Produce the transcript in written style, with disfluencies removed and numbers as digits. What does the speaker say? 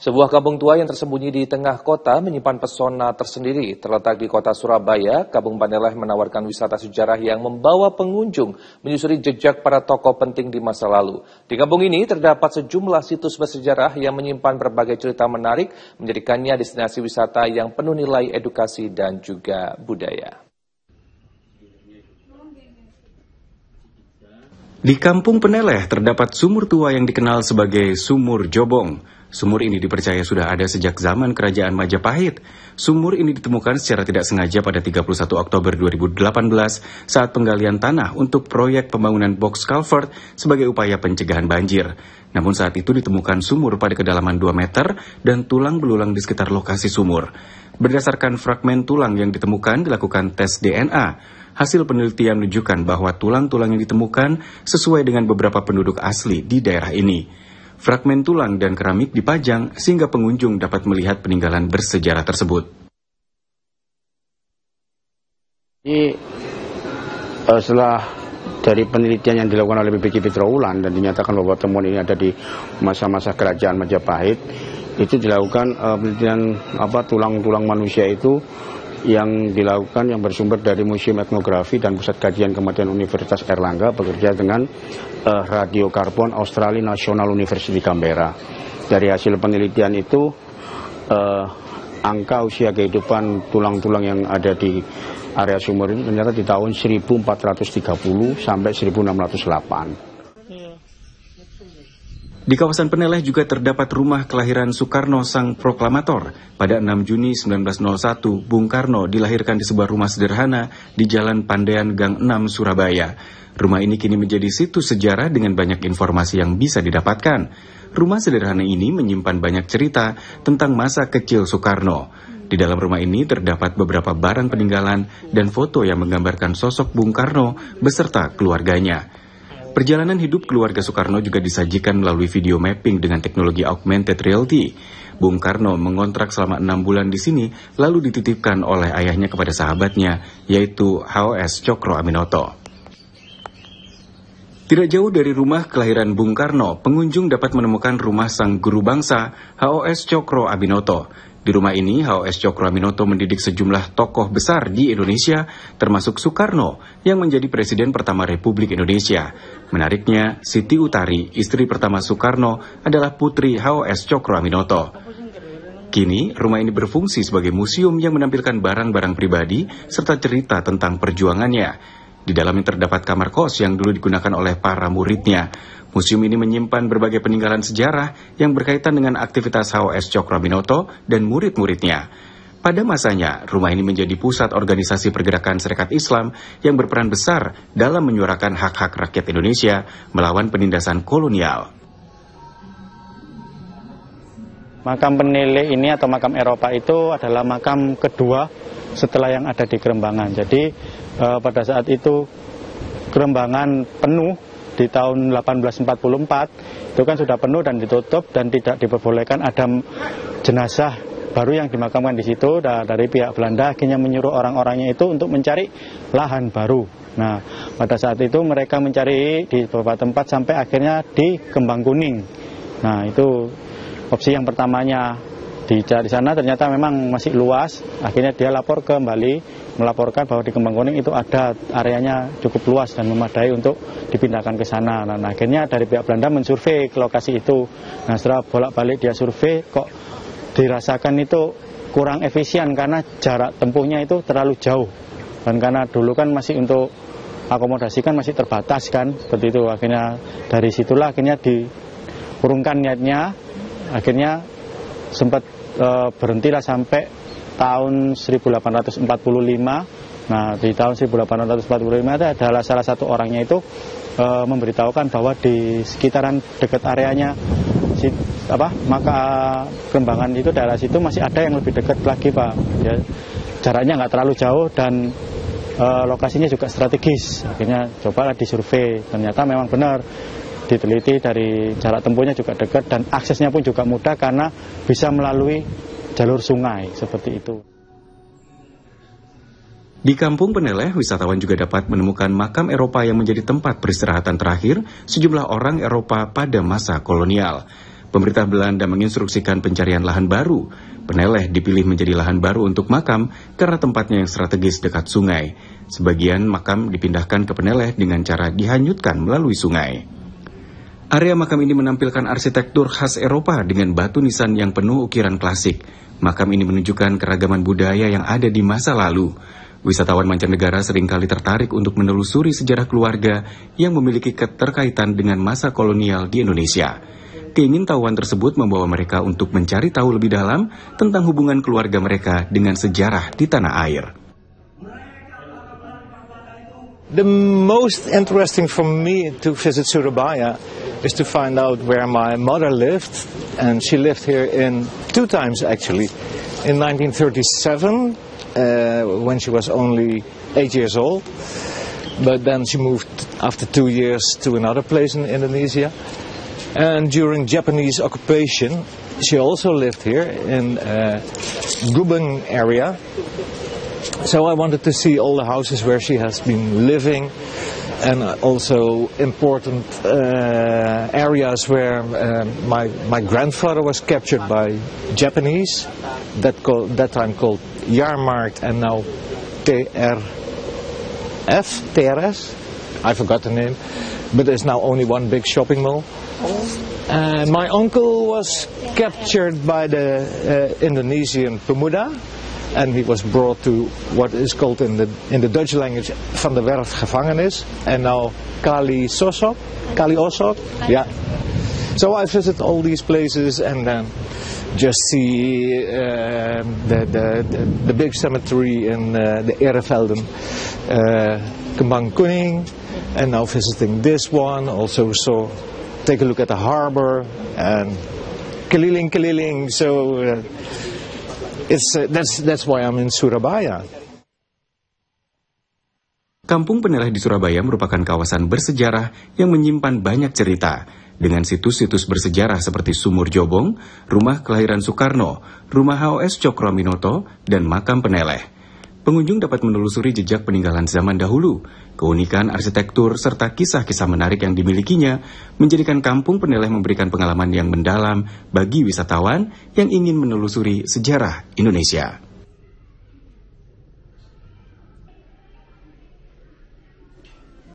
Sebuah kampung tua yang tersembunyi di tengah kota menyimpan pesona tersendiri. Terletak di kota Surabaya, Kampung Paneleh menawarkan wisata sejarah yang membawa pengunjung menyusuri jejak para tokoh penting di masa lalu. Di kampung ini terdapat sejumlah situs bersejarah yang menyimpan berbagai cerita menarik, menjadikannya destinasi wisata yang penuh nilai edukasi dan juga budaya. Di Kampung Paneleh terdapat sumur tua yang dikenal sebagai Sumur Jobong. Sumur ini dipercaya sudah ada sejak zaman Kerajaan Majapahit. Sumur ini ditemukan secara tidak sengaja pada 31 Oktober 2018 saat penggalian tanah untuk proyek pembangunan box culvert sebagai upaya pencegahan banjir. Namun saat itu ditemukan sumur pada kedalaman 2 meter dan tulang belulang di sekitar lokasi sumur. Berdasarkan fragmen tulang yang ditemukan dilakukan tes DNA. Hasil penelitian menunjukkan bahwa tulang-tulang yang ditemukan sesuai dengan beberapa penduduk asli di daerah ini. Fragmen tulang dan keramik dipajang sehingga pengunjung dapat melihat peninggalan bersejarah tersebut. Setelah dari penelitian yang dilakukan oleh BPKP Trawulan dan dinyatakan bahwa temuan ini ada di masa-masa Kerajaan Majapahit, itu dilakukan penelitian tulang-tulang manusia itu yang dilakukan yang bersumber dari Museum Etnografi dan Pusat Kajian Kematian Universitas Airlangga bekerja dengan Radiokarbon Australia National University Canberra. Dari hasil penelitian itu angka usia kehidupan tulang-tulang yang ada di area sumur ini ternyata di tahun 1430 sampai 1608. Di kawasan Paneleh juga terdapat rumah kelahiran Soekarno Sang Proklamator. Pada 6 Juni 1901, Bung Karno dilahirkan di sebuah rumah sederhana di Jalan Pandean Gang 6, Surabaya. Rumah ini kini menjadi situs sejarah dengan banyak informasi yang bisa didapatkan. Rumah sederhana ini menyimpan banyak cerita tentang masa kecil Soekarno. Di dalam rumah ini terdapat beberapa barang peninggalan dan foto yang menggambarkan sosok Bung Karno beserta keluarganya. Perjalanan hidup keluarga Soekarno juga disajikan melalui video mapping dengan teknologi augmented reality. Bung Karno mengontrak selama 6 bulan di sini, lalu dititipkan oleh ayahnya kepada sahabatnya, yaitu HOS Cokro Aminoto. Tidak jauh dari rumah kelahiran Bung Karno, pengunjung dapat menemukan rumah sang guru bangsa, HOS Cokro Aminoto. Di rumah ini, HOS Cokro Aminoto mendidik sejumlah tokoh besar di Indonesia, termasuk Soekarno, yang menjadi Presiden pertama Republik Indonesia. Menariknya, Siti Utari, istri pertama Soekarno, adalah putri HOS Cokro Aminoto. Kini, rumah ini berfungsi sebagai museum yang menampilkan barang-barang pribadi, serta cerita tentang perjuangannya. Di dalamnya terdapat kamar kos yang dulu digunakan oleh para muridnya. Museum ini menyimpan berbagai peninggalan sejarah yang berkaitan dengan aktivitas HOS Cokro Aminoto dan murid-muridnya. Pada masanya, rumah ini menjadi pusat organisasi pergerakan Serikat Islam yang berperan besar dalam menyuarakan hak-hak rakyat Indonesia melawan penindasan kolonial. Makam Paneleh ini atau makam Eropa itu adalah makam kedua setelah yang ada di Kerembangan. Jadi pada saat itu Kerembangan penuh di tahun 1844 itu kan sudah penuh dan ditutup dan tidak diperbolehkan ada jenazah baru yang dimakamkan di situ. Dari pihak Belanda akhirnya menyuruh orang-orangnya itu untuk mencari lahan baru. Nah, pada saat itu mereka mencari di beberapa tempat sampai akhirnya di Kembang Kuning. Nah, itu opsi yang pertamanya. Di sana ternyata memang masih luas, akhirnya dia melaporkan bahwa di Kembang Kuning itu ada areanya cukup luas dan memadai untuk dipindahkan ke sana. Nah, akhirnya dari pihak Belanda mensurvei ke lokasi itu. Nah, setelah bolak-balik dia survei, kok dirasakan itu kurang efisien karena jarak tempuhnya itu terlalu jauh. Dan karena dulu kan masih untuk akomodasi kan masih terbatas kan, seperti itu. Akhirnya dari situlah akhirnya diurungkan niatnya, akhirnya sempat berhentilah sampai tahun 1845. Nah, di tahun 1845 itu adalah salah satu orangnya itu memberitahukan bahwa di sekitaran dekat areanya maka Kerembangan itu daerah situ masih ada yang lebih dekat lagi, Pak. Ya, jaraknya nggak terlalu jauh dan lokasinya juga strategis. Akhirnya cobalah disurvei, ternyata memang benar. Diteliti dari jarak tempuhnya juga dekat dan aksesnya pun juga mudah karena bisa melalui jalur sungai seperti itu. Di Kampung Paneleh, wisatawan juga dapat menemukan makam Eropa yang menjadi tempat peristirahatan terakhir sejumlah orang Eropa pada masa kolonial. pemerintah Belanda menginstruksikan pencarian lahan baru. Peneleh dipilih menjadi lahan baru untuk makam karena tempatnya yang strategis dekat sungai. Sebagian makam dipindahkan ke Peneleh dengan cara dihanyutkan melalui sungai. Area makam ini menampilkan arsitektur khas Eropa dengan batu nisan yang penuh ukiran klasik. Makam ini menunjukkan keragaman budaya yang ada di masa lalu. Wisatawan mancanegara seringkali tertarik untuk menelusuri sejarah keluarga yang memiliki keterkaitan dengan masa kolonial di Indonesia. Keingintahuan tersebut membawa mereka untuk mencari tahu lebih dalam tentang hubungan keluarga mereka dengan sejarah di tanah air. The most interesting for me to visit Surabaya is to find out where my mother lived, and she lived here in 2 times actually. In 1937, when she was only 8 years old, but then she moved after 2 years to another place in Indonesia. And during Japanese occupation, she also lived here in Gubeng area. So I wanted to see all the houses where she has been living, and also important areas where my grandfather was captured by Japanese, that time called Jahrmarkt, and now TRS, I forgot the name, but there's now only one big shopping mall. My uncle was captured by the Indonesian Pemuda, and he was brought to what is called in the Dutch language Van der Werf gevangenis, and now Kali Osok. Yeah. So I visit all these places and then just see the big cemetery in the Erevelden, Kembang Kuning, and now visiting this one. Also take a look at the harbor and keliling. So that's why I'm in Surabaya. Kampung Peneleh di Surabaya merupakan kawasan bersejarah yang menyimpan banyak cerita, dengan situs-situs bersejarah seperti Sumur Jobong, rumah kelahiran Soekarno, rumah HOS Cokroaminoto, dan makam Peneleh. Pengunjung dapat menelusuri jejak peninggalan zaman dahulu, keunikan arsitektur, serta kisah-kisah menarik yang dimilikinya, menjadikan Kampung Peneleh memberikan pengalaman yang mendalam bagi wisatawan yang ingin menelusuri sejarah Indonesia.